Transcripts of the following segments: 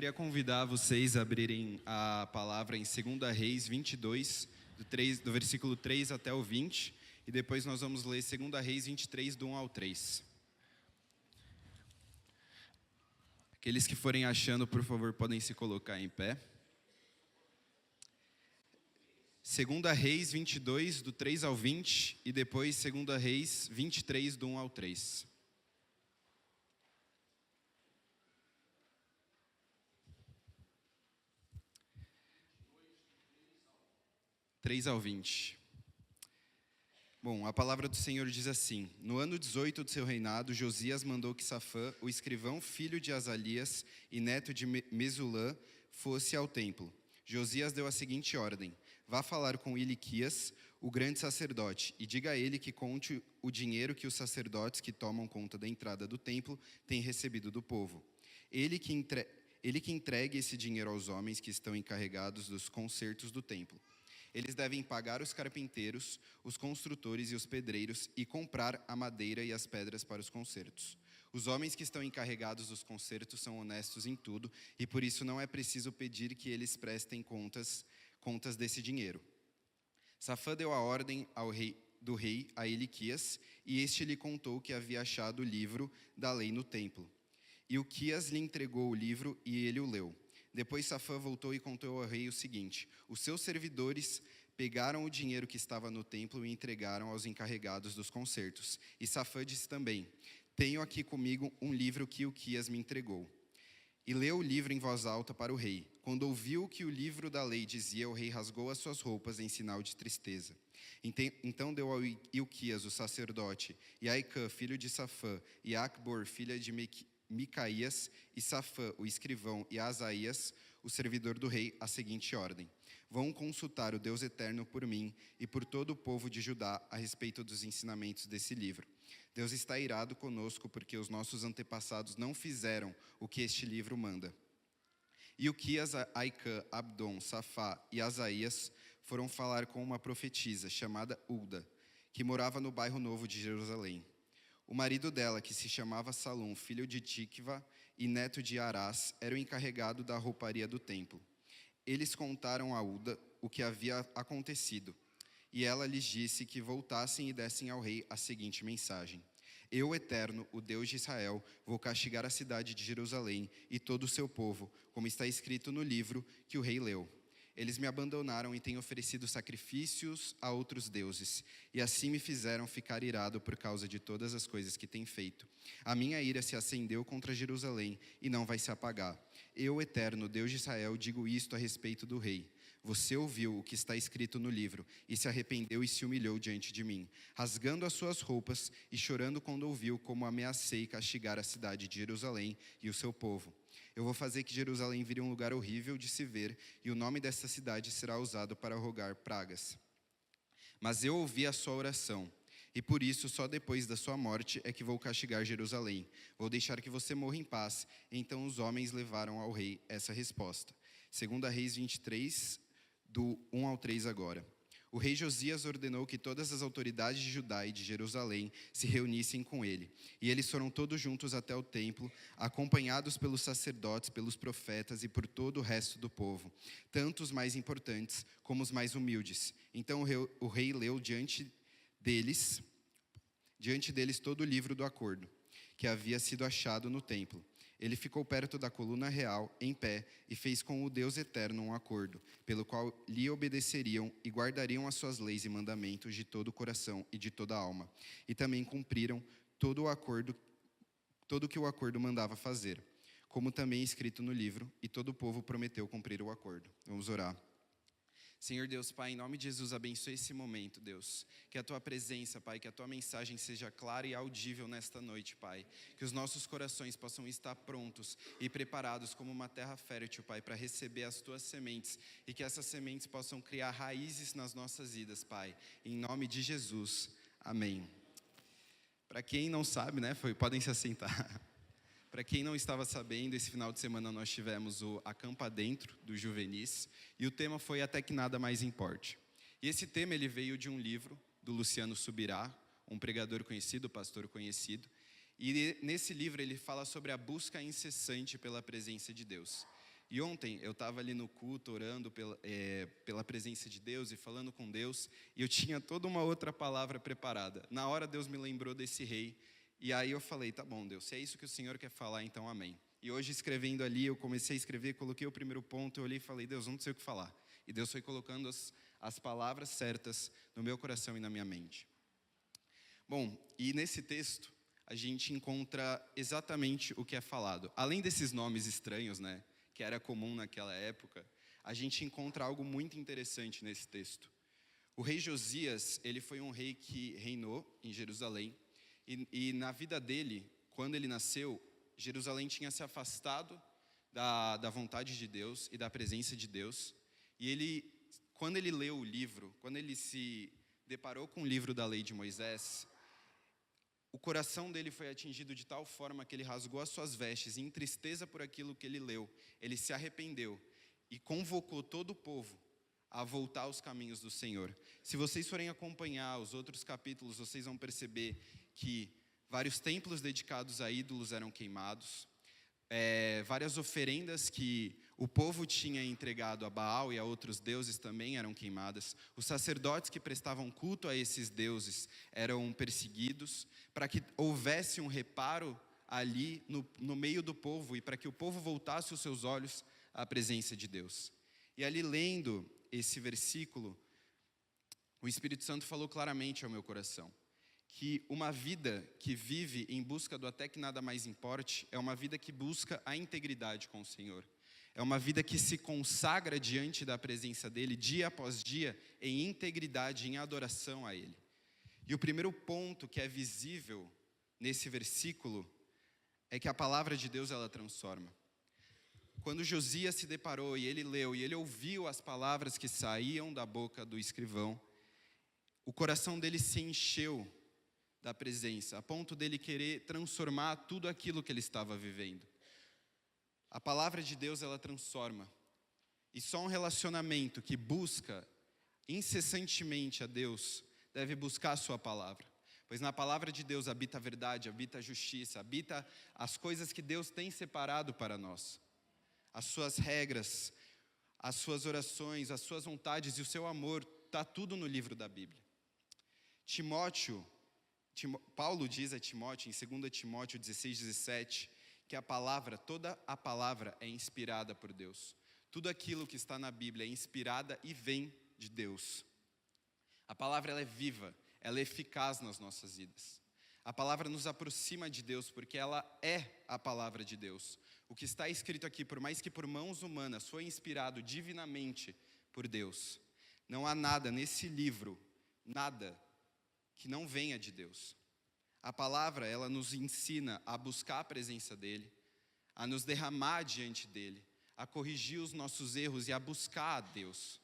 queria convidar vocês a abrirem a palavra em 2 Reis 22, do versículo 3 até o 20, e depois nós vamos ler 2 Reis 23, do 1 ao 3. Aqueles que forem achando, por favor, podem se colocar em pé. 2 Reis 22, do 3 ao 20, e depois 2 Reis 23, do 1 ao 3. 3 ao 20. Bom, a palavra do Senhor diz assim: No ano 18 do seu reinado, Josias mandou que Safã, o escrivão, filho de Azalias e neto de Mesulã, fosse ao templo. Josias deu a seguinte ordem: Vá falar com Iliquias, o grande sacerdote, e diga a ele que conte o dinheiro que os sacerdotes que tomam conta da entrada do templo têm recebido do povo. Ele que entregue esse dinheiro aos homens que estão encarregados dos consertos do templo. Eles devem pagar os carpinteiros, os construtores e os pedreiros e comprar a madeira e as pedras para os concertos. Os homens que estão encarregados dos concertos são honestos em tudo e por isso não é preciso pedir que eles prestem contas desse dinheiro. Safã deu a ordem do rei a Iliquias e este lhe contou que havia achado o livro da lei no templo. Ilquias lhe entregou o livro e ele o leu. Depois Safã voltou e contou ao rei o seguinte: Os seus servidores pegaram o dinheiro que estava no templo e entregaram aos encarregados dos concertos. E Safã disse também: Tenho aqui comigo um livro que Ilquias me entregou. E leu o livro em voz alta para o rei. Quando ouviu o que o livro da lei dizia, o rei rasgou as suas roupas em sinal de tristeza. Então deu ao Ilquias, o sacerdote, e a Aicã, filho de Safã, e a Acbor, filha de Micaías, e Safã, o escrivão, e Asaías, o servidor do rei, a seguinte ordem: Vão consultar o Deus eterno por mim e por todo o povo de Judá a respeito dos ensinamentos desse livro. Deus está irado conosco porque os nossos antepassados não fizeram o que este livro manda. Ilquias, Aicã, Abdon, Safá e Asaías foram falar com uma profetisa chamada Ulda, que morava no bairro Novo de Jerusalém. O marido dela, que se chamava Salum, filho de Tikva e neto de Arás, era o encarregado da rouparia do templo. Eles contaram a Ulda o que havia acontecido, e ela lhes disse que voltassem e dessem ao rei a seguinte mensagem: Eu, o Eterno, o Deus de Israel, vou castigar a cidade de Jerusalém e todo o seu povo, como está escrito no livro que o rei leu. Eles me abandonaram e têm oferecido sacrifícios a outros deuses, e assim me fizeram ficar irado por causa de todas as coisas que têm feito. A minha ira se acendeu contra Jerusalém e não vai se apagar. Eu, Eterno, Deus de Israel, digo isto a respeito do rei. Você ouviu o que está escrito no livro, e se arrependeu e se humilhou diante de mim, rasgando as suas roupas e chorando quando ouviu como ameacei castigar a cidade de Jerusalém e o seu povo. Eu vou fazer que Jerusalém vire um lugar horrível de se ver, e o nome desta cidade será usado para rogar pragas. Mas eu ouvi a sua oração, e por isso só depois da sua morte é que vou castigar Jerusalém. Vou deixar que você morra em paz. Então os homens levaram ao rei essa resposta. 2 Reis 23, do 1 ao 3 agora. O rei Josias ordenou que todas as autoridades de Judá e de Jerusalém se reunissem com ele. E eles foram todos juntos até o templo, acompanhados pelos sacerdotes, pelos profetas e por todo o resto do povo, tanto os mais importantes como os mais humildes. Então o rei leu diante deles todo o livro do acordo, que havia sido achado no templo. Ele ficou perto da coluna real, em pé, e fez com o Deus eterno um acordo, pelo qual lhe obedeceriam e guardariam as suas leis e mandamentos de todo o coração e de toda a alma. E também cumpriram todo o que o acordo mandava fazer, como também escrito no livro, e todo o povo prometeu cumprir o acordo. Vamos orar. Senhor Deus, Pai, em nome de Jesus, abençoe esse momento, Deus. Que a Tua presença, Pai, que a Tua mensagem seja clara e audível nesta noite, Pai. Que os nossos corações possam estar prontos e preparados como uma terra fértil, Pai, para receber as Tuas sementes. E que essas sementes possam criar raízes nas nossas vidas, Pai. Em nome de Jesus, amém. Para quem não sabe, né, podem se assentar. Para quem não estava sabendo, esse final de semana nós tivemos o Acampa Dentro, do Juvenis, e o tema foi Até que Nada Mais Importe. E esse tema ele veio de um livro do Luciano Subirá, um pregador conhecido, pastor conhecido, e nesse livro ele fala sobre a busca incessante pela presença de Deus. E ontem eu estava ali no culto, orando pela presença de Deus e falando com Deus, e eu tinha toda uma outra palavra preparada. Na hora Deus me lembrou desse rei, e aí eu falei, tá bom Deus, se é isso que o Senhor quer falar, então amém. E hoje escrevendo ali, eu comecei a escrever, coloquei o primeiro ponto, eu olhei e falei, Deus, não sei o que falar. E Deus foi colocando as palavras certas no meu coração e na minha mente. Bom, e nesse texto, a gente encontra exatamente o que é falado. Além desses nomes estranhos, né, que era comum naquela época, a gente encontra algo muito interessante nesse texto. O rei Josias, ele foi um rei que reinou em Jerusalém, e na vida dele, quando ele nasceu, Jerusalém tinha se afastado da vontade de Deus e da presença de Deus, e ele, quando ele leu o livro, quando ele se deparou com o livro da lei de Moisés, o coração dele foi atingido de tal forma que ele rasgou as suas vestes, e em tristeza por aquilo que ele leu, ele se arrependeu e convocou todo o povo a voltar aos caminhos do Senhor. Se vocês forem acompanhar os outros capítulos, vocês vão perceber que vários templos dedicados a ídolos eram queimados, várias oferendas que o povo tinha entregado a Baal e a outros deuses também eram queimadas. Os sacerdotes que prestavam culto a esses deuses eram perseguidos, para que houvesse um reparo ali no meio do povo e para que o povo voltasse os seus olhos à presença de Deus. E ali lendo esse versículo, o Espírito Santo falou claramente ao meu coração que uma vida que vive em busca do até que nada mais importe é uma vida que busca a integridade com o Senhor. É uma vida que se consagra diante da presença dEle, dia após dia, em integridade, em adoração a Ele. E o primeiro ponto que é visível nesse versículo é que a palavra de Deus, ela transforma. Quando Josias se deparou e ele leu, e ele ouviu as palavras que saíam da boca do escrivão, o coração dele se encheu da presença, a ponto dele querer transformar tudo aquilo que ele estava vivendo. A palavra de Deus, ela transforma. E só um relacionamento que busca incessantemente a Deus deve buscar a sua palavra. Pois na palavra de Deus habita a verdade, habita a justiça, habita as coisas que Deus tem separado para nós. As suas regras, as suas orações, as suas vontades e o seu amor, está tudo no livro da Bíblia. Paulo diz a Timóteo, em 2 Timóteo 16:17, que a palavra, toda a palavra é inspirada por Deus. Tudo aquilo que está na Bíblia é inspirada e vem de Deus. A palavra, ela é viva, ela é eficaz nas nossas vidas. A palavra nos aproxima de Deus porque ela é a palavra de Deus. O que está escrito aqui, por mais que por mãos humanas, foi inspirado divinamente por Deus. Não há nada nesse livro, nada que não venha de Deus. A palavra, ela nos ensina a buscar a presença dEle, a nos derramar diante dEle, a corrigir os nossos erros e a buscar a Deus.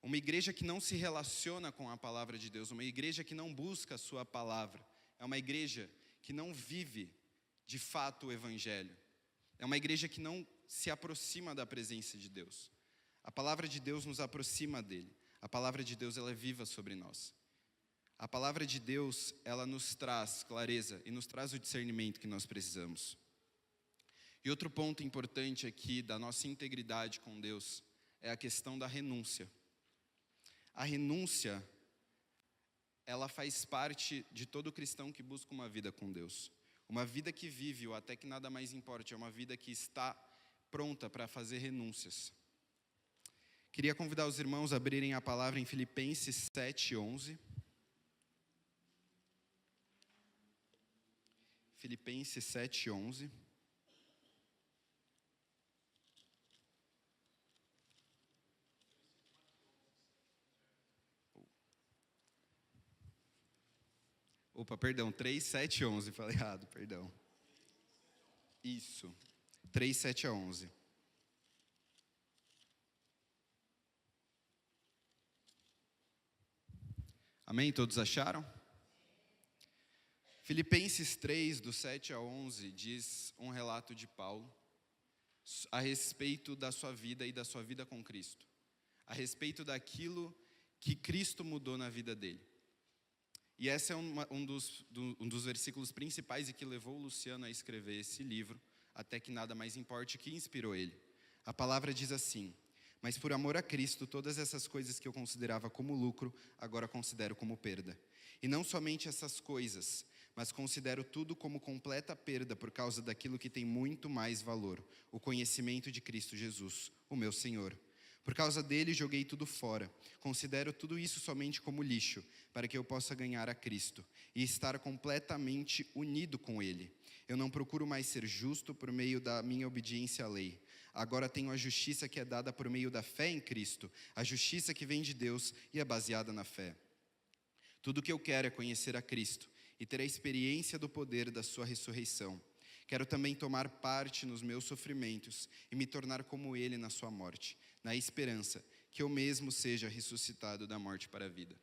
Uma igreja que não se relaciona com a palavra de Deus, uma igreja que não busca a sua palavra, é uma igreja que não vive de fato o evangelho. É uma igreja que não se aproxima da presença de Deus. A palavra de Deus nos aproxima dEle. A palavra de Deus, ela é viva sobre nós. A palavra de Deus, ela nos traz clareza e nos traz o discernimento que nós precisamos. E outro ponto importante aqui da nossa integridade com Deus é a questão da renúncia. A renúncia, ela faz parte de todo cristão que busca uma vida com Deus. Uma vida que vive o até que nada mais importe, é uma vida que está pronta para fazer renúncias. Queria convidar os irmãos a abrirem a palavra em Filipenses 7:11. Filipenses 7:11. Opa, perdão, 3:7-11, falei errado, perdão. Isso, 3:7-11. Amém? Todos acharam? Filipenses 3, do 7-11, diz um relato de Paulo a respeito da sua vida e da sua vida com Cristo. A respeito daquilo que Cristo mudou na vida dele. E esse é um dos versículos principais e que levou o Luciano a escrever esse livro, Até que Nada Mais Importe, que inspirou ele. A palavra diz assim: mas por amor a Cristo, todas essas coisas que eu considerava como lucro, agora considero como perda. E não somente essas coisas, mas considero tudo como completa perda por causa daquilo que tem muito mais valor, o conhecimento de Cristo Jesus, o meu Senhor. Por causa dele joguei tudo fora. Considero tudo isso somente como lixo, para que eu possa ganhar a Cristo e estar completamente unido com ele. Eu não procuro mais ser justo por meio da minha obediência à lei. Agora tenho a justiça que é dada por meio da fé em Cristo, a justiça que vem de Deus e é baseada na fé. Tudo o que eu quero é conhecer a Cristo e ter a experiência do poder da sua ressurreição. Quero também tomar parte nos meus sofrimentos e me tornar como ele na sua morte, na esperança que eu mesmo seja ressuscitado da morte para a vida.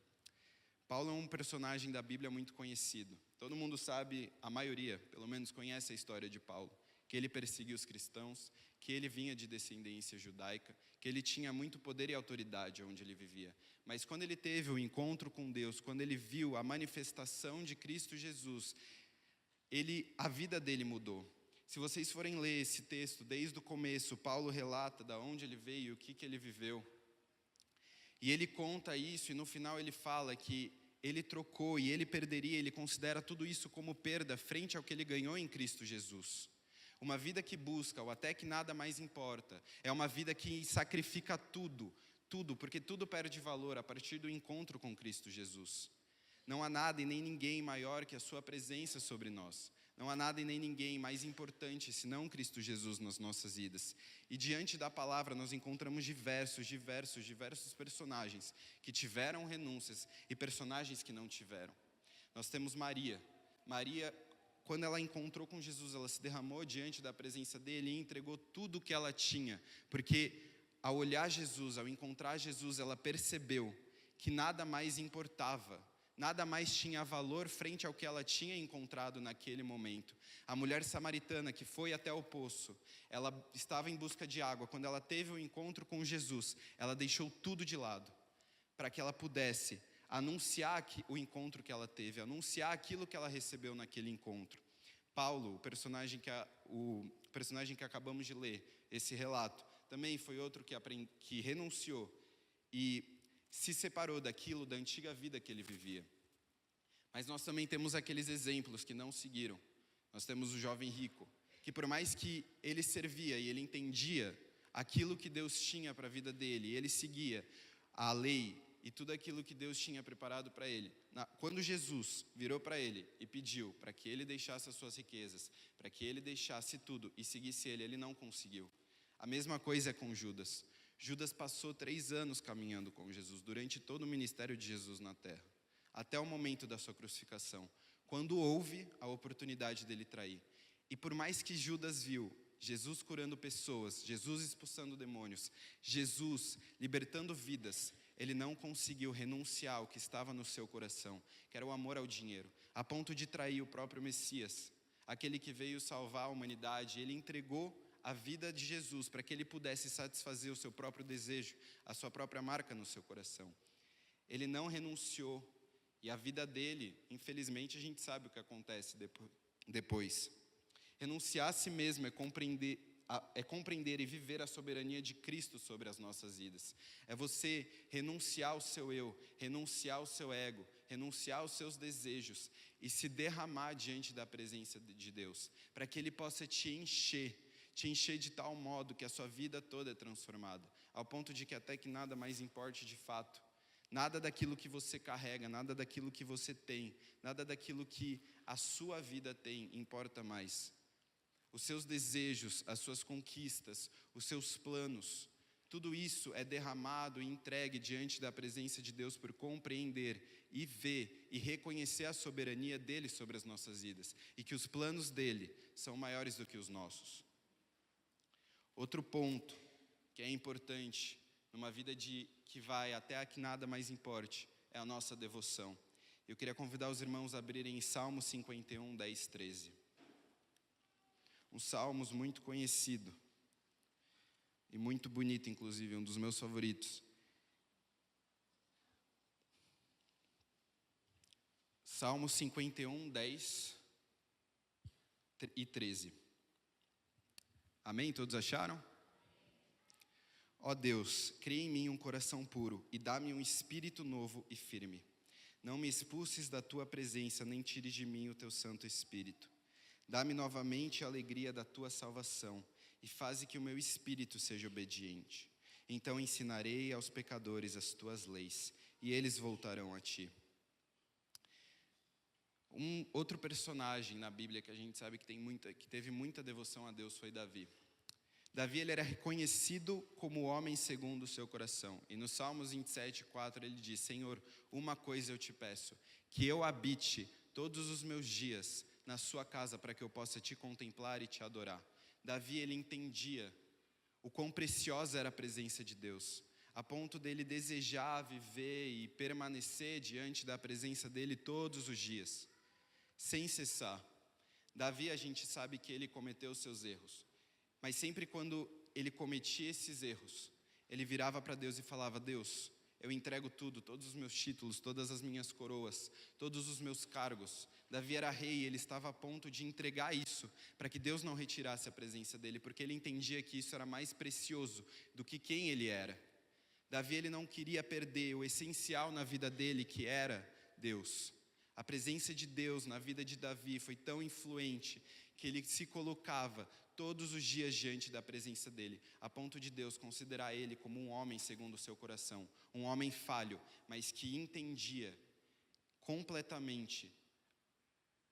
Paulo é um personagem da Bíblia muito conhecido. Todo mundo sabe, a maioria, pelo menos, conhece a história de Paulo. Que ele perseguiu os cristãos, que ele vinha de descendência judaica, que ele tinha muito poder e autoridade onde ele vivia. Mas quando ele teve o encontro com Deus, quando ele viu a manifestação de Cristo Jesus, a vida dele mudou. Se vocês forem ler esse texto desde o começo, Paulo relata de onde ele veio, o que ele viveu. E ele conta isso e no final ele fala que ele trocou e ele perderia, ele considera tudo isso como perda frente ao que ele ganhou em Cristo Jesus. Uma vida que busca, ou até que nada mais importa, é uma vida que sacrifica tudo, porque tudo perde valor a partir do encontro com Cristo Jesus. Não há nada e nem ninguém maior que a sua presença sobre nós. Não há nada e nem ninguém mais importante senão Cristo Jesus nas nossas vidas. E diante da palavra nós encontramos diversos personagens que tiveram renúncias e personagens que não tiveram. Nós temos Maria. Maria, quando ela encontrou com Jesus, ela se derramou diante da presença dele e entregou tudo o que ela tinha. Porque ao olhar Jesus, ao encontrar Jesus, ela percebeu que nada mais importava. Nada mais tinha valor frente ao que ela tinha encontrado naquele momento. A mulher samaritana que foi até o poço, ela estava em busca de água. Quando ela teve o encontro com Jesus, ela deixou tudo de lado, para que ela pudesse anunciar o encontro que ela teve, anunciar aquilo que ela recebeu naquele encontro. Paulo, o personagem que acabamos de ler, esse relato, também foi outro que renunciou e se separou daquilo, da antiga vida que ele vivia. Mas nós também temos aqueles exemplos que não seguiram. Nós temos o jovem rico, que por mais que ele servia e ele entendia aquilo que Deus tinha para a vida dele, ele seguia a lei e tudo aquilo que Deus tinha preparado para ele. Quando Jesus virou para ele e pediu para que ele deixasse as suas riquezas, para que ele deixasse tudo e seguisse ele não conseguiu. A mesma coisa é com Judas. Judas passou 3 anos caminhando com Jesus, durante todo o ministério de Jesus na terra, até o momento da sua crucificação, quando houve a oportunidade dele trair. E por mais que Judas viu Jesus curando pessoas, Jesus expulsando demônios, Jesus libertando vidas, ele não conseguiu renunciar ao que estava no seu coração, que era o amor ao dinheiro, a ponto de trair o próprio Messias, aquele que veio salvar a humanidade. Ele entregou a vida de Jesus para que ele pudesse satisfazer o seu próprio desejo, a sua própria marca no seu coração. Ele não renunciou e a vida dele, infelizmente, a gente sabe o que acontece depois. Renunciar a si mesmo é compreender e viver a soberania de Cristo sobre as nossas vidas. É você renunciar ao seu eu, renunciar ao seu ego, renunciar aos seus desejos e se derramar diante da presença de Deus, para que ele possa te encher de tal modo que a sua vida toda é transformada, ao ponto de que até que nada mais importe de fato. Nada daquilo que você carrega, nada daquilo que você tem, nada daquilo que a sua vida tem importa mais. Os seus desejos, as suas conquistas, os seus planos, tudo isso é derramado e entregue diante da presença de Deus por compreender e ver e reconhecer a soberania dele sobre as nossas vidas e que os planos dele são maiores do que os nossos. Outro ponto que é importante numa vida que vai até a que nada mais importe é a nossa devoção. Eu queria convidar os irmãos a abrirem em Salmo 51, 10, 13. Um Salmos muito conhecido e muito bonito, inclusive, um dos meus favoritos. Salmo 51, 10 e 13. Amém? Todos acharam? Ó Deus, cria em mim um coração puro e dá-me um espírito novo e firme. Não me expulses da tua presença, nem tires de mim o teu Santo Espírito. Dá-me novamente a alegria da tua salvação e faze que o meu espírito seja obediente. Então ensinarei aos pecadores as tuas leis e eles voltarão a ti. Um outro personagem na Bíblia que a gente sabe que teve muita devoção a Deus foi Davi. Davi, ele era reconhecido como homem segundo o seu coração. E no Salmos 27:4 ele diz: Senhor, uma coisa eu te peço, que eu habite todos os meus dias na sua casa, para que eu possa te contemplar e te adorar. Davi, ele entendia o quão preciosa era a presença de Deus, a ponto dele desejar viver e permanecer diante da presença dele todos os dias, sem cessar. Davi, a gente sabe que ele cometeu seus erros, mas sempre quando ele cometia esses erros, ele virava para Deus e falava: Deus, eu entrego tudo, todos os meus títulos, todas as minhas coroas, todos os meus cargos. Davi era rei e ele estava a ponto de entregar isso, para que Deus não retirasse a presença dele, porque ele entendia que isso era mais precioso do que quem ele era. Davi, ele não queria perder o essencial na vida dele, que era Deus. A presença de Deus na vida de Davi foi tão influente que ele se colocava todos os dias diante da presença dele, a ponto de Deus considerar ele como um homem segundo o seu coração, um homem falho, mas que entendia completamente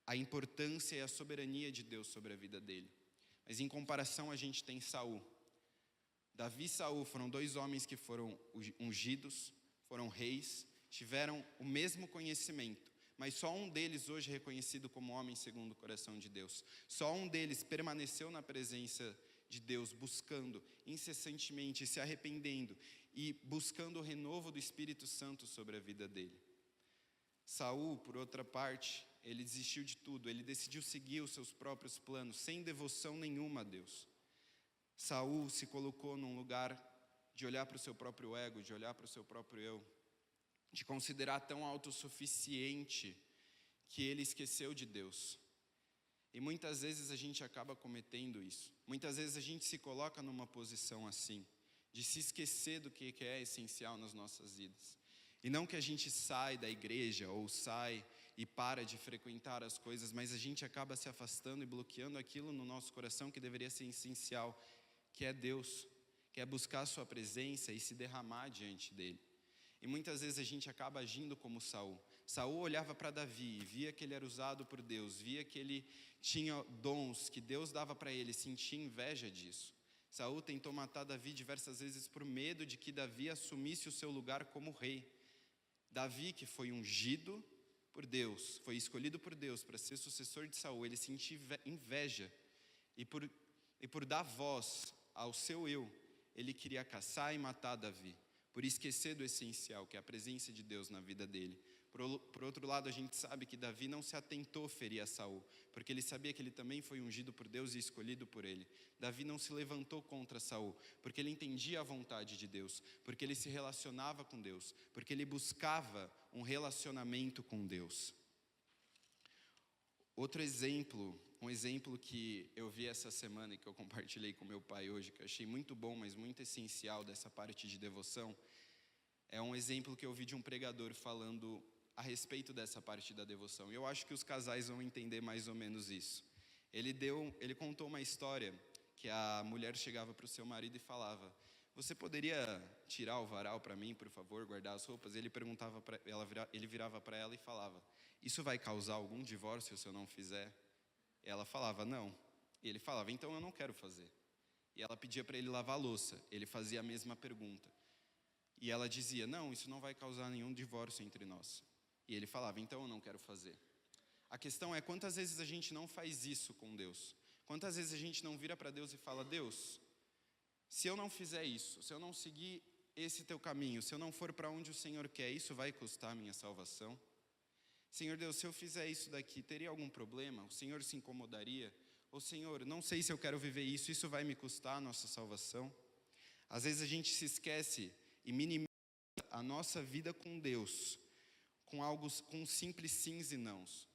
a importância e a soberania de Deus sobre a vida dele. Mas em comparação a gente tem Saul. Davi e Saul foram dois homens que foram ungidos, foram reis, tiveram o mesmo conhecimento, mas só um deles hoje é reconhecido como homem segundo o coração de Deus. Só um deles permaneceu na presença de Deus, buscando incessantemente, se arrependendo e buscando o renovo do Espírito Santo sobre a vida dele. Saul, por outra parte, ele desistiu de tudo, ele decidiu seguir os seus próprios planos, sem devoção nenhuma a Deus. Saul se colocou num lugar de olhar para o seu próprio ego, de olhar para o seu próprio eu, de considerar tão autossuficiente que ele esqueceu de Deus. E muitas vezes a gente acaba cometendo isso. Muitas vezes a gente se coloca numa posição assim, de se esquecer do que é essencial nas nossas vidas. E não que a gente sai da igreja ou sai e para de frequentar as coisas, mas a gente acaba se afastando e bloqueando aquilo no nosso coração que deveria ser essencial, que é Deus, que é buscar a sua presença e se derramar diante dele. E muitas vezes a gente acaba agindo como Saul. Saul olhava para Davi e via que ele era usado por Deus, via que ele tinha dons que Deus dava para ele, sentia inveja disso. Saul tentou matar Davi diversas vezes por medo de que Davi assumisse o seu lugar como rei. Davi, que foi ungido por Deus, foi escolhido por Deus para ser sucessor de Saul, ele sentia inveja. E por dar voz ao seu eu, ele queria caçar e matar Davi, por esquecer do essencial, que é a presença de Deus na vida dele. Por outro lado, a gente sabe que Davi não se atentou a ferir a Saul, porque ele sabia que ele também foi ungido por Deus e escolhido por ele. Davi não se levantou contra Saul, porque ele entendia a vontade de Deus, porque ele se relacionava com Deus, porque ele buscava um relacionamento com Deus. Outro exemplo, um exemplo que eu vi essa semana e que eu compartilhei com meu pai hoje, que eu achei muito bom, mas muito essencial dessa parte de devoção, é um exemplo que eu vi de um pregador falando a respeito dessa parte da devoção. E eu acho que os casais vão entender mais ou menos isso. Ele contou uma história que a mulher chegava para o seu marido e falava: você poderia tirar o varal para mim, por favor, guardar as roupas? Ele virava para ela e falava: isso vai causar algum divórcio se eu não fizer? Ela falava: não. E ele falava: então eu não quero fazer. E ela pedia para ele lavar a louça. Ele fazia a mesma pergunta. E ela dizia: não, isso não vai causar nenhum divórcio entre nós. E ele falava: então eu não quero fazer. A questão é, quantas vezes a gente não faz isso com Deus? Quantas vezes a gente não vira para Deus e fala: Deus, se eu não fizer isso, se eu não seguir esse teu caminho, se eu não for para onde o Senhor quer, isso vai custar a minha salvação? Senhor Deus, se eu fizer isso daqui, teria algum problema? O Senhor se incomodaria? Ou Senhor, não sei se eu quero viver isso vai me custar a nossa salvação? Às vezes a gente se esquece e minimiza a nossa vida com Deus com simples sims e nãos.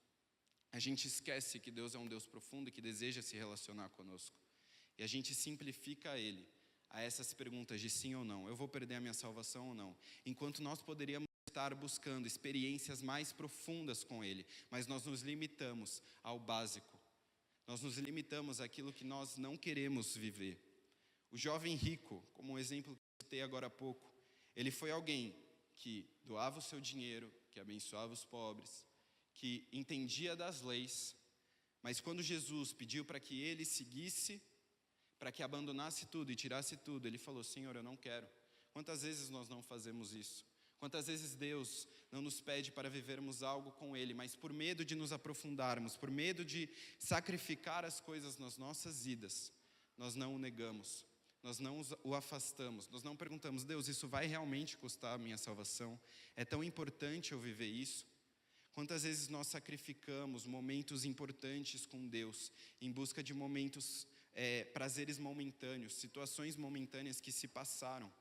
A gente esquece que Deus é um Deus profundo e que deseja se relacionar conosco. E a gente simplifica Ele. a essas perguntas de sim ou não, eu vou perder a minha salvação ou não, enquanto nós poderíamos estar buscando experiências mais profundas com Ele, mas nós nos limitamos ao básico, nós nos limitamos àquilo que nós não queremos viver. O jovem rico, como um exemplo que eu citei agora há pouco, ele foi alguém que doava o seu dinheiro, que abençoava os pobres, que entendia das leis, mas quando Jesus pediu para que ele seguisse, para que abandonasse tudo e tirasse tudo, ele falou: Senhor, eu não quero. Quantas vezes nós não fazemos isso? Quantas vezes Deus não nos pede para vivermos algo com Ele, mas por medo de nos aprofundarmos, por medo de sacrificar as coisas nas nossas vidas, nós não o negamos, nós não o afastamos, nós não perguntamos: Deus, isso vai realmente custar a minha salvação? É tão importante eu viver isso? Quantas vezes nós sacrificamos momentos importantes com Deus, em busca de momentos, prazeres momentâneos, situações momentâneas que se passaram?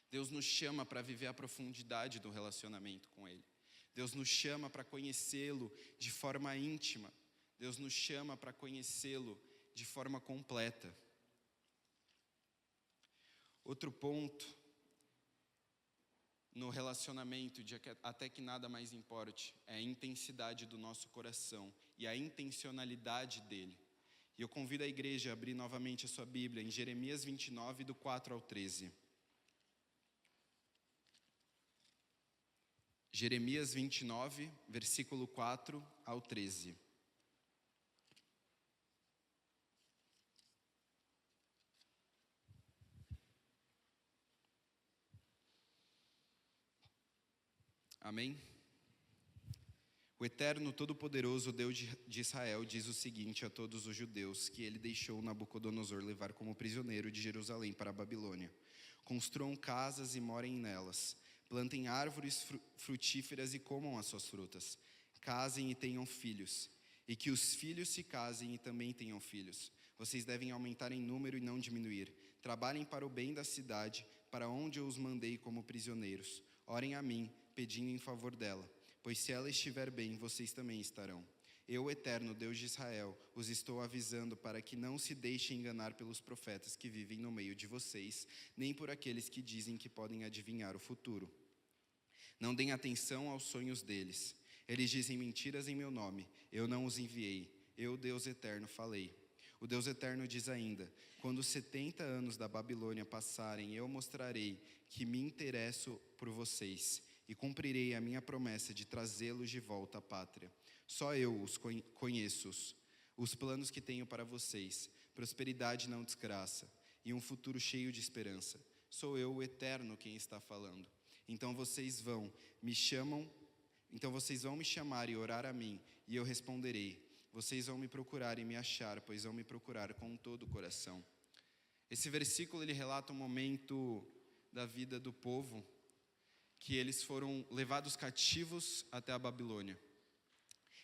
Deus nos chama para viver a profundidade do relacionamento com Ele. Deus nos chama para conhecê-lo de forma íntima. Deus nos chama para conhecê-lo de forma completa. Outro ponto no relacionamento, de até que nada mais importe, é a intensidade do nosso coração e a intencionalidade dele. E eu convido a igreja a abrir novamente a sua Bíblia em Jeremias 29, do 4 ao 13. Jeremias 29, versículo 4 ao 13. Amém? O Eterno Todo-Poderoso, Deus de Israel, diz o seguinte a todos os judeus que ele deixou Nabucodonosor levar como prisioneiro de Jerusalém para a Babilônia: construam casas e morem nelas, plantem árvores frutíferas e comam as suas frutas, casem e tenham filhos, e que os filhos se casem e também tenham filhos. Vocês devem aumentar em número e não diminuir. Trabalhem para o bem da cidade, para onde eu os mandei como prisioneiros. Orem a mim, pedindo em favor dela, pois se ela estiver bem, vocês também estarão. Eu, o Eterno Deus de Israel, os estou avisando para que não se deixem enganar pelos profetas que vivem no meio de vocês, nem por aqueles que dizem que podem adivinhar o futuro. Não deem atenção aos sonhos deles. Eles dizem mentiras em meu nome. Eu não os enviei. Eu, Deus Eterno, falei. O Deus Eterno diz ainda: quando os 70 anos da Babilônia passarem, eu mostrarei que me interesso por vocês e cumprirei a minha promessa de trazê-los de volta à pátria. Só eu os conheço, os planos que tenho para vocês: prosperidade, não desgraça, e um futuro cheio de esperança. Sou eu, o Eterno, quem está falando. Então vocês vão me chamar e orar a mim, e eu responderei. Vocês vão me procurar e me achar, pois vão me procurar com todo o coração. Esse versículo ele relata um momento da vida do povo que eles foram levados cativos até a Babilônia.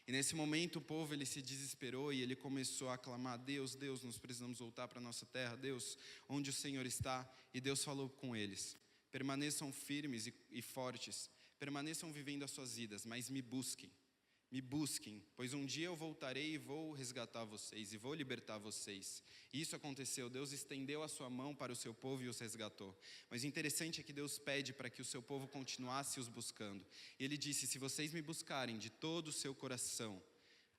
E nesse momento o povo ele se desesperou e ele começou a clamar: Deus, Deus, nós precisamos voltar para a nossa terra. Deus, onde o Senhor está? E Deus falou com eles: permaneçam firmes e fortes, permaneçam vivendo as suas vidas, mas me busquem, pois um dia eu voltarei e vou resgatar vocês, e vou libertar vocês. E isso aconteceu, Deus estendeu a sua mão para o seu povo e os resgatou. Mas o interessante é que Deus pede para que o seu povo continuasse os buscando. E Ele disse: se vocês me buscarem de todo o seu coração,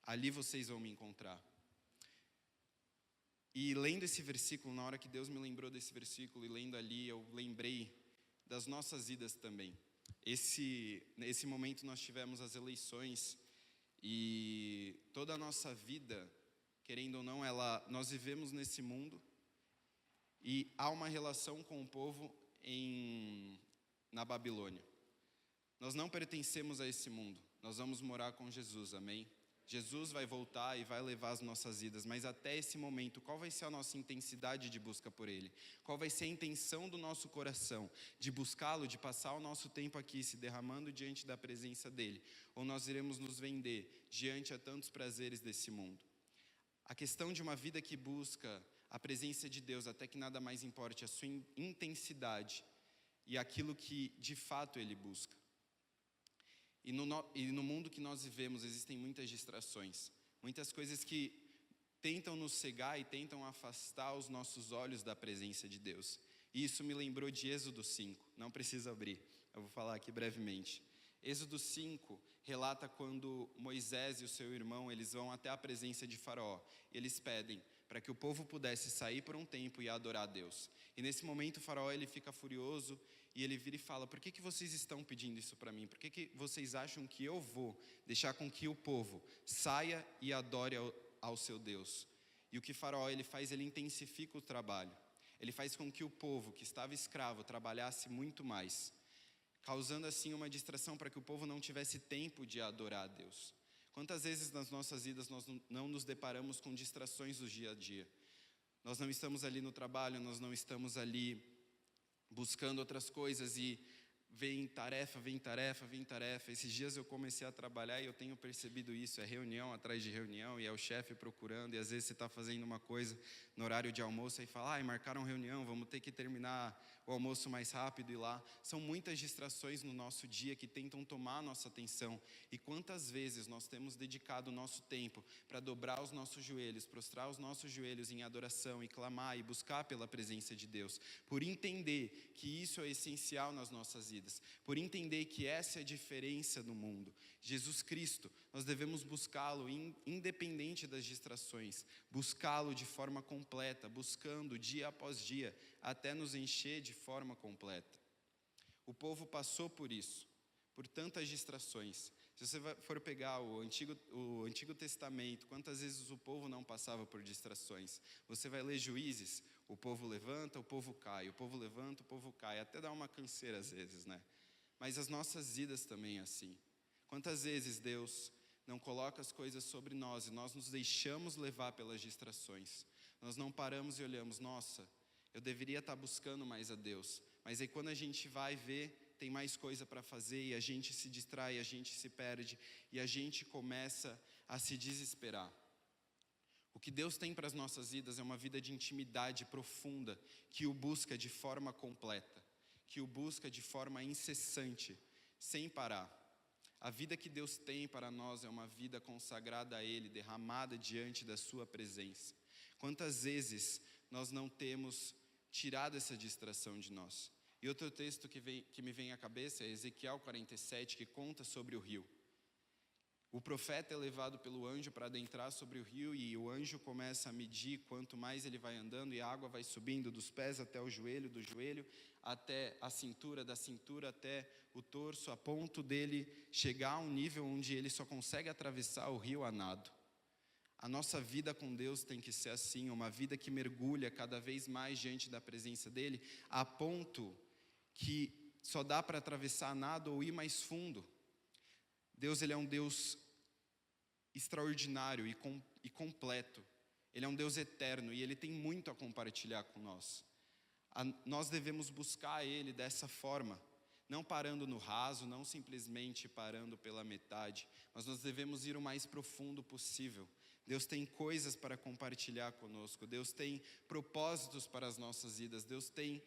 ali vocês vão me encontrar. E lendo esse versículo, na hora que Deus me lembrou desse versículo, e lendo ali, eu lembrei das nossas vidas também. Nesse momento nós tivemos as eleições, e toda a nossa vida, querendo ou não, nós vivemos nesse mundo, e há uma relação com o povo na Babilônia. Nós não pertencemos a esse mundo, nós vamos morar com Jesus, amém? Jesus vai voltar e vai levar as nossas vidas, mas até esse momento, qual vai ser a nossa intensidade de busca por Ele? Qual vai ser a intenção do nosso coração de buscá-lo, de passar o nosso tempo aqui se derramando diante da presença dEle? Ou nós iremos nos vender diante a tantos prazeres desse mundo? A questão de uma vida que busca a presença de Deus, até que nada mais importe, a sua intensidade e aquilo que de fato Ele busca. E no mundo que nós vivemos existem muitas distrações, muitas coisas que tentam nos cegar e tentam afastar os nossos olhos da presença de Deus. E isso me lembrou de Êxodo 5, não precisa abrir, eu vou falar aqui brevemente. Êxodo 5 relata quando Moisés e o seu irmão, eles vão até a presença de Faraó. Eles pedem para que o povo pudesse sair por um tempo e adorar a Deus. E nesse momento o Faraó, ele fica furioso e ele vira e fala: por que vocês estão pedindo isso para mim? Por que vocês acham que eu vou deixar com que o povo saia e adore ao seu Deus? E o que Faraó ele faz, ele intensifica o trabalho. Ele faz com que o povo que estava escravo trabalhasse muito mais, causando assim uma distração para que o povo não tivesse tempo de adorar a Deus. Quantas vezes nas nossas vidas nós não nos deparamos com distrações do dia a dia? Nós não estamos ali no trabalho, nós não estamos ali buscando outras coisas e vem tarefa. Esses dias eu comecei a trabalhar e eu tenho percebido isso, é reunião atrás de reunião e é o chefe procurando, e às vezes você está fazendo uma coisa no horário de almoço e fala: marcaram reunião, vamos ter que terminar o almoço mais rápido e lá. São muitas distrações no nosso dia que tentam tomar a nossa atenção. E quantas vezes nós temos dedicado o nosso tempo para dobrar os nossos joelhos, prostrar os nossos joelhos em adoração e clamar e buscar pela presença de Deus, por entender que isso é essencial nas nossas vidas, por entender que essa é a diferença no mundo. Jesus Cristo, nós devemos buscá-lo independente das distrações, buscá-lo de forma completa, buscando dia após dia, até nos encher de forma completa. O povo passou por isso, por tantas distrações. Se você for pegar o Antigo Testamento, quantas vezes o povo não passava por distrações? Você vai ler Juízes, o povo levanta, o povo cai, o povo levanta, o povo cai, até dá uma canseira às vezes, né? Mas as nossas vidas também é assim. Quantas vezes Deus não coloca as coisas sobre nós e nós nos deixamos levar pelas distrações? Nós não paramos e olhamos: nossa, eu deveria estar buscando mais a Deus. Mas aí quando a gente vai ver, tem mais coisa para fazer e a gente se distrai, a gente se perde e a gente começa a se desesperar. O que Deus tem para as nossas vidas é uma vida de intimidade profunda, que o busca de forma completa, que o busca de forma incessante, sem parar. A vida que Deus tem para nós é uma vida consagrada a Ele, derramada diante da Sua presença. Quantas vezes nós não temos tirado essa distração de nós? E outro texto que me vem à cabeça é Ezequiel 47, que conta sobre o rio. O profeta é levado pelo anjo para adentrar sobre o rio e o anjo começa a medir quanto mais ele vai andando e a água vai subindo dos pés até o joelho, do joelho até a cintura, da cintura até o torso, a ponto dele chegar a um nível onde ele só consegue atravessar o rio a nado. A nossa vida com Deus tem que ser assim, uma vida que mergulha cada vez mais diante da presença dele, a ponto que só dá para atravessar a nado ou ir mais fundo. Deus, ele é um Deus extraordinário e completo. Ele é um Deus eterno e Ele tem muito a compartilhar com nós. Nós devemos buscar Ele dessa forma, não parando no raso, não simplesmente parando pela metade, mas nós devemos ir o mais profundo possível. Deus tem coisas para compartilhar conosco, Deus tem propósitos para as nossas vidas, Deus tem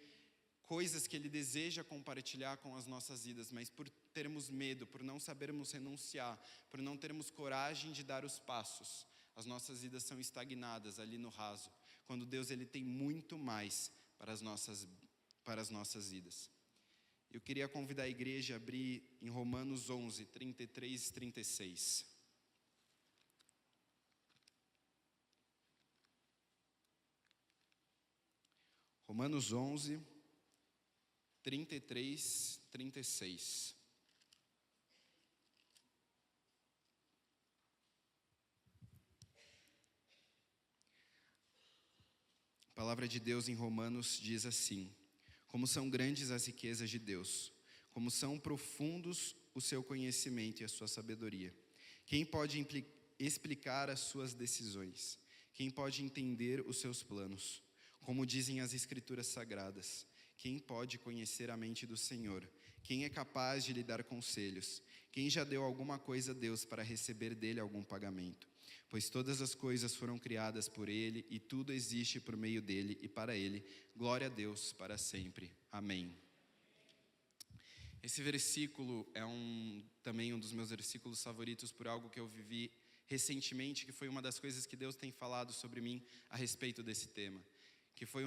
coisas que Ele deseja compartilhar com as nossas vidas, mas por termos medo, por não sabermos renunciar, por não termos coragem de dar os passos, as nossas vidas são estagnadas ali no raso, quando Deus ele tem muito mais para as nossas vidas. Eu queria convidar a igreja a abrir em Romanos 11, 33 e 36. Romanos 11, 33, 36. A palavra de Deus em Romanos diz assim: como são grandes as riquezas de Deus, como são profundos o seu conhecimento e a sua sabedoria. Quem pode explicar as suas decisões? Quem pode entender os seus planos? Como dizem as Escrituras Sagradas: quem pode conhecer a mente do Senhor? Quem é capaz de lhe dar conselhos? Quem já deu alguma coisa a Deus para receber dele algum pagamento? Pois todas as coisas foram criadas por ele e tudo existe por meio dele e para ele. Glória a Deus para sempre. Amém. Esse versículo é também um dos meus versículos favoritos por algo que eu vivi recentemente, que foi uma das coisas que Deus tem falado sobre mim a respeito desse tema. Que foi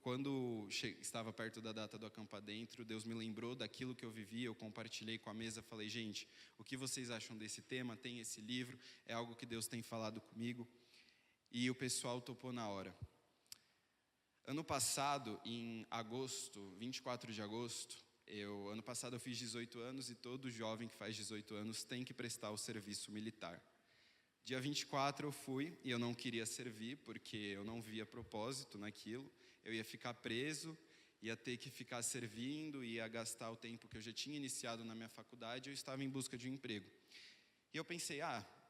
quando estava perto da data do Acampa Dentro, Deus me lembrou daquilo que eu vivi, eu compartilhei com a mesa, falei, gente, o que vocês acham desse tema? Tem esse livro, é algo que Deus tem falado comigo. E o pessoal topou na hora. Ano passado, em agosto, 24 de agosto, ano passado eu fiz 18 anos e todo jovem que faz 18 anos tem que prestar o serviço militar. Dia 24 eu fui e eu não queria servir porque eu não via propósito naquilo. Eu ia ficar preso, ia ter que ficar servindo, ia gastar o tempo que eu já tinha iniciado na minha faculdade, eu estava em busca de um emprego. E eu pensei,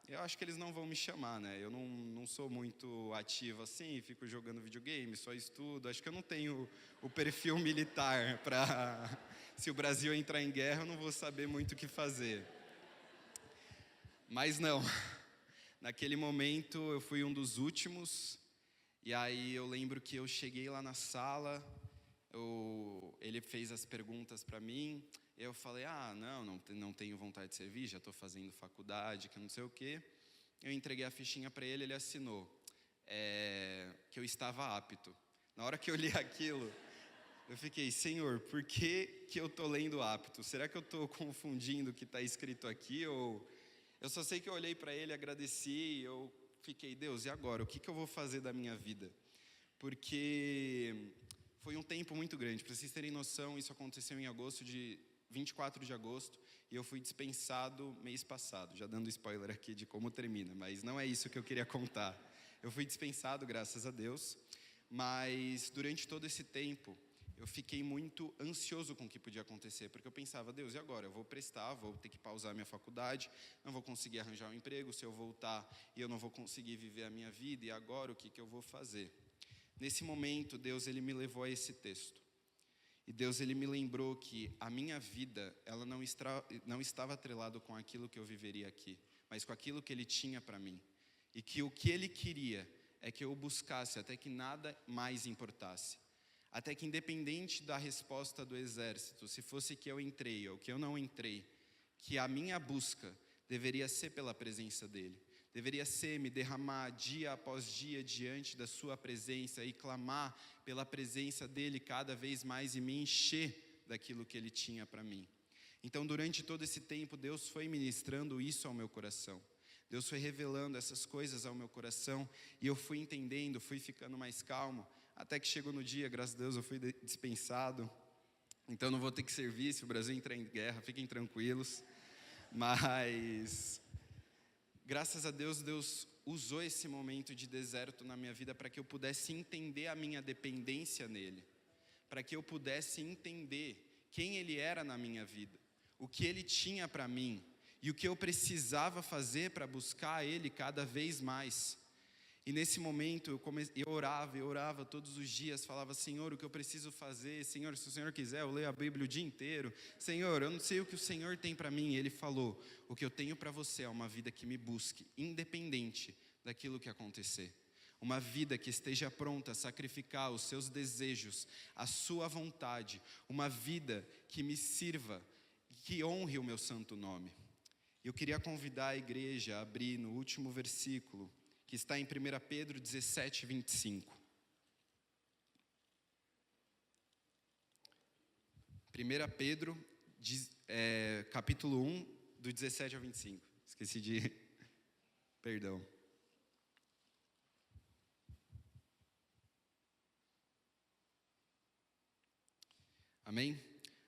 eu acho que eles não vão me chamar, né? Eu não sou muito ativo assim, fico jogando videogame, só estudo. Acho que eu não tenho o perfil militar para... Se o Brasil entrar em guerra, eu não vou saber muito o que fazer. Mas não. Naquele momento, eu fui um dos últimos. E aí eu lembro que eu cheguei lá na sala, ele fez as perguntas para mim. Eu falei, não tenho vontade de servir, já estou fazendo faculdade, que não sei o quê. Eu entreguei a fichinha para ele, ele assinou que eu estava apto. Na hora que eu li aquilo, eu fiquei, Senhor, por que eu estou lendo apto? Será que eu estou confundindo o que está escrito aqui? Ou... Eu só sei que eu olhei para ele, agradeci, eu fiquei, Deus, e agora? O que eu vou fazer da minha vida? Porque foi um tempo muito grande. Para vocês terem noção, isso aconteceu em 24 de agosto, e eu fui dispensado mês passado, já dando spoiler aqui de como termina, mas não é isso que eu queria contar. Eu fui dispensado, graças a Deus, mas durante todo esse tempo, eu fiquei muito ansioso com o que podia acontecer, porque eu pensava, Deus, e agora? Eu vou prestar, vou ter que pausar a minha faculdade, não vou conseguir arranjar um emprego, se eu voltar e eu não vou conseguir viver a minha vida, e agora o que eu vou fazer? Nesse momento, Deus ele me levou a esse texto. E Deus ele me lembrou que a minha vida, ela não estava atrelada com aquilo que eu viveria aqui, mas com aquilo que Ele tinha para mim. E que o que Ele queria é que eu buscasse até que nada mais importasse. Até que independente da resposta do exército, se fosse que eu entrei ou que eu não entrei, que a minha busca deveria ser pela presença dEle. Deveria ser me derramar dia após dia diante da sua presença e clamar pela presença dEle cada vez mais e me encher daquilo que Ele tinha para mim. Então, durante todo esse tempo, Deus foi ministrando isso ao meu coração. Deus foi revelando essas coisas ao meu coração e eu fui entendendo, fui ficando mais calmo, até que chegou no dia, graças a Deus, eu fui dispensado. Então, não vou ter que servir se o Brasil entrar em guerra, fiquem tranquilos. Mas... graças a Deus, Deus usou esse momento de deserto na minha vida para que eu pudesse entender a minha dependência nele. Para que eu pudesse entender quem Ele era na minha vida. O que Ele tinha para mim. E o que eu precisava fazer para buscar Ele cada vez mais. E nesse momento eu orava todos os dias, falava, Senhor, o que eu preciso fazer? Senhor, se o Senhor quiser, eu leio a Bíblia o dia inteiro. Senhor, eu não sei o que o Senhor tem para mim. E Ele falou, o que eu tenho para você é uma vida que me busque, independente daquilo que acontecer. Uma vida que esteja pronta a sacrificar os seus desejos, a sua vontade. Uma vida que me sirva e que honre o meu santo nome. Eu queria convidar a igreja a abrir no último versículo, que está em 1 Pedro 17, 25. 1 Pedro, capítulo 1, do 17 ao 25. Esqueci de... Perdão. Amém?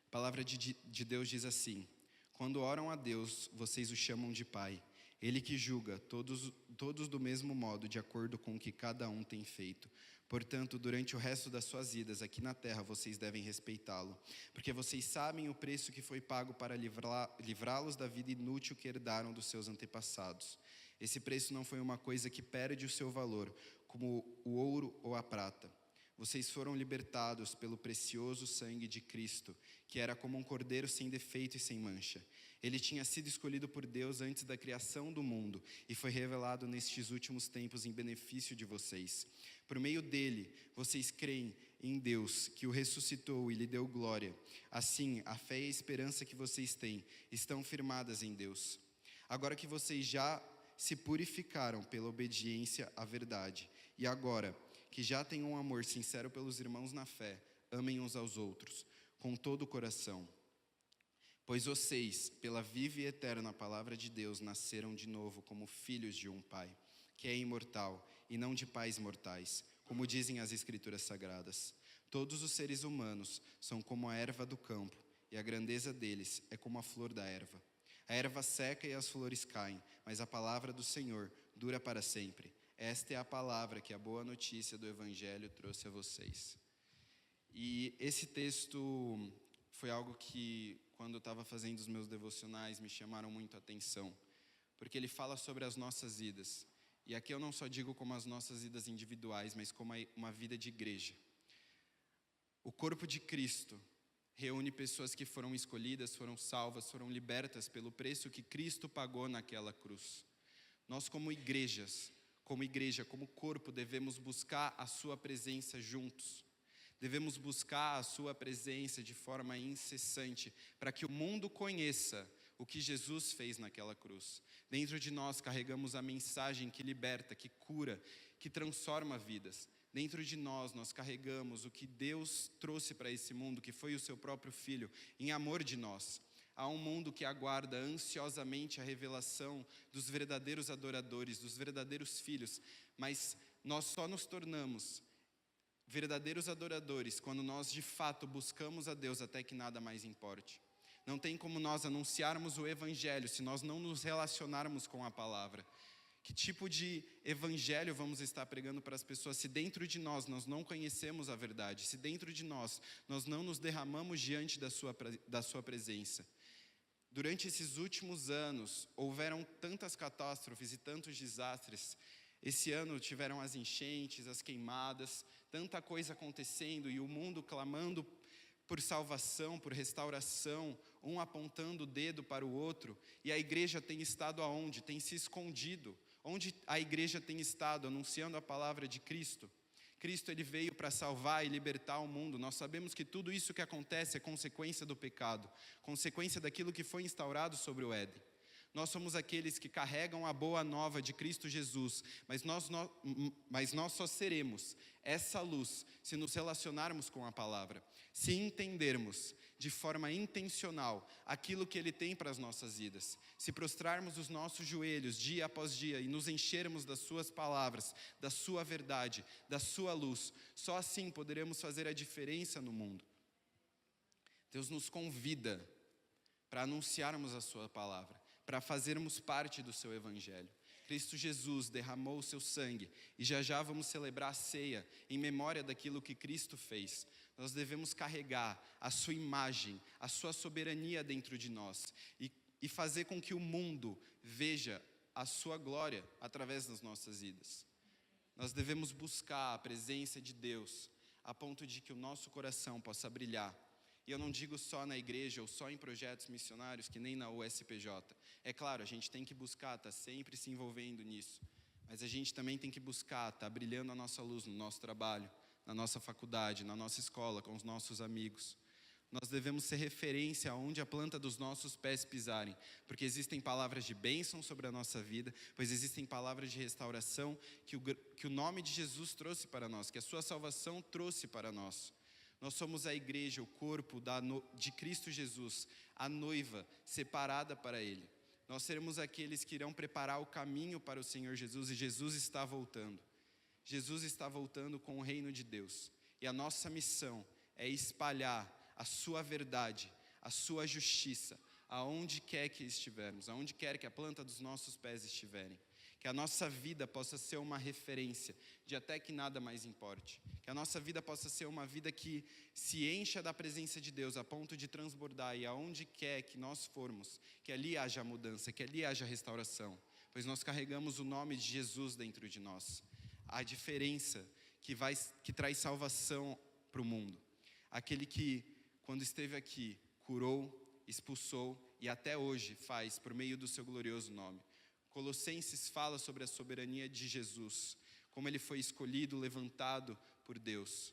A palavra de Deus diz assim: quando oram a Deus, vocês o chamam de Pai. Ele que julga todos do mesmo modo, de acordo com o que cada um tem feito. Portanto, durante o resto das suas vidas aqui na terra, vocês devem respeitá-lo. Porque vocês sabem o preço que foi pago para livrá-los da vida inútil que herdaram dos seus antepassados. Esse preço não foi uma coisa que perde o seu valor, como o ouro ou a prata. Vocês foram libertados pelo precioso sangue de Cristo, que era como um cordeiro sem defeito e sem mancha. Ele tinha sido escolhido por Deus antes da criação do mundo e foi revelado nestes últimos tempos em benefício de vocês. Por meio dele, vocês creem em Deus, que o ressuscitou e lhe deu glória. Assim, a fé e a esperança que vocês têm estão firmadas em Deus. Agora que vocês já se purificaram pela obediência à verdade. E agora, que já têm um amor sincero pelos irmãos na fé, amem uns aos outros, com todo o coração. Pois vocês, pela viva e eterna palavra de Deus, nasceram de novo como filhos de um Pai, que é imortal, e não de pais mortais, como dizem as Escrituras Sagradas. Todos os seres humanos são como a erva do campo, e a grandeza deles é como a flor da erva. A erva seca e as flores caem, mas a palavra do Senhor dura para sempre. Esta é a palavra que a boa notícia do Evangelho trouxe a vocês. E esse texto foi algo que, quando eu estava fazendo os meus devocionais, me chamaram muito a atenção, porque ele fala sobre as nossas vidas. E aqui eu não só digo como as nossas vidas individuais, mas como uma vida de igreja. O corpo de Cristo reúne pessoas que foram escolhidas, foram salvas, foram libertas pelo preço que Cristo pagou naquela cruz. Nós como igreja, como corpo, devemos buscar a sua presença juntos. Devemos buscar a sua presença de forma incessante, para que o mundo conheça o que Jesus fez naquela cruz. Dentro de nós carregamos a mensagem que liberta, que cura, que transforma vidas. Dentro de nós carregamos o que Deus trouxe para esse mundo, que foi o seu próprio Filho, em amor de nós. Há um mundo que aguarda ansiosamente a revelação dos verdadeiros adoradores, dos verdadeiros filhos, mas nós só nos tornamos verdadeiros adoradores quando nós de fato buscamos a Deus até que nada mais importe. Não tem como nós anunciarmos o Evangelho se nós não nos relacionarmos com a palavra. Que tipo de evangelho vamos estar pregando para as pessoas se dentro de nós não conhecemos a verdade, se dentro de nós não nos derramamos diante da sua presença? Durante esses últimos anos, houveram tantas catástrofes e tantos desastres. Esse ano tiveram as enchentes, as queimadas, tanta coisa acontecendo e o mundo clamando por salvação, por restauração, um apontando o dedo para o outro. E a igreja tem estado aonde? Tem se escondido. Onde a igreja tem estado anunciando a palavra de Cristo? Cristo, ele veio para salvar e libertar o mundo. Nós sabemos que tudo isso que acontece é consequência do pecado, consequência daquilo que foi instaurado sobre o Éden. Nós somos aqueles que carregam a boa nova de Cristo Jesus, mas nós só seremos essa luz se nos relacionarmos com a palavra, se entendermos de forma intencional aquilo que Ele tem para as nossas vidas, se prostrarmos os nossos joelhos dia após dia e nos enchermos das Suas palavras, da Sua verdade, da Sua luz. Só assim poderemos fazer a diferença no mundo. Deus nos convida para anunciarmos a Sua palavra, para fazermos parte do seu Evangelho. Cristo Jesus derramou o seu sangue e já vamos celebrar a ceia em memória daquilo que Cristo fez. Nós devemos carregar a sua imagem, a sua soberania dentro de nós e fazer com que o mundo veja a sua glória através das nossas vidas. Nós devemos buscar a presença de Deus a ponto de que o nosso coração possa brilhar. E eu não digo só na igreja ou só em projetos missionários, que nem na USPJ. É claro, a gente tem que buscar, estar sempre se envolvendo nisso. Mas a gente também tem que buscar, estar brilhando a nossa luz no nosso trabalho, na nossa faculdade, na nossa escola, com os nossos amigos. Nós devemos ser referência aonde a planta dos nossos pés pisarem. Porque existem palavras de bênção sobre a nossa vida, pois existem palavras de restauração que o nome de Jesus trouxe para nós, que a sua salvação trouxe para nós. Nós somos a igreja, o corpo de Cristo Jesus, a noiva separada para Ele. Nós seremos aqueles que irão preparar o caminho para o Senhor Jesus e Jesus está voltando. Jesus está voltando com o reino de Deus. E a nossa missão é espalhar a sua verdade, a sua justiça, aonde quer que estivermos, aonde quer que a planta dos nossos pés estiverem. Que a nossa vida possa ser uma referência de até que nada mais importe. Que a nossa vida possa ser uma vida que se encha da presença de Deus a ponto de transbordar e aonde quer que nós formos, que ali haja mudança, que ali haja restauração. Pois nós carregamos o nome de Jesus dentro de nós. A diferença que traz salvação para o mundo. Aquele que, quando esteve aqui, curou, expulsou e até hoje faz por meio do seu glorioso nome. Colossenses fala sobre a soberania de Jesus, como Ele foi escolhido, levantado por Deus.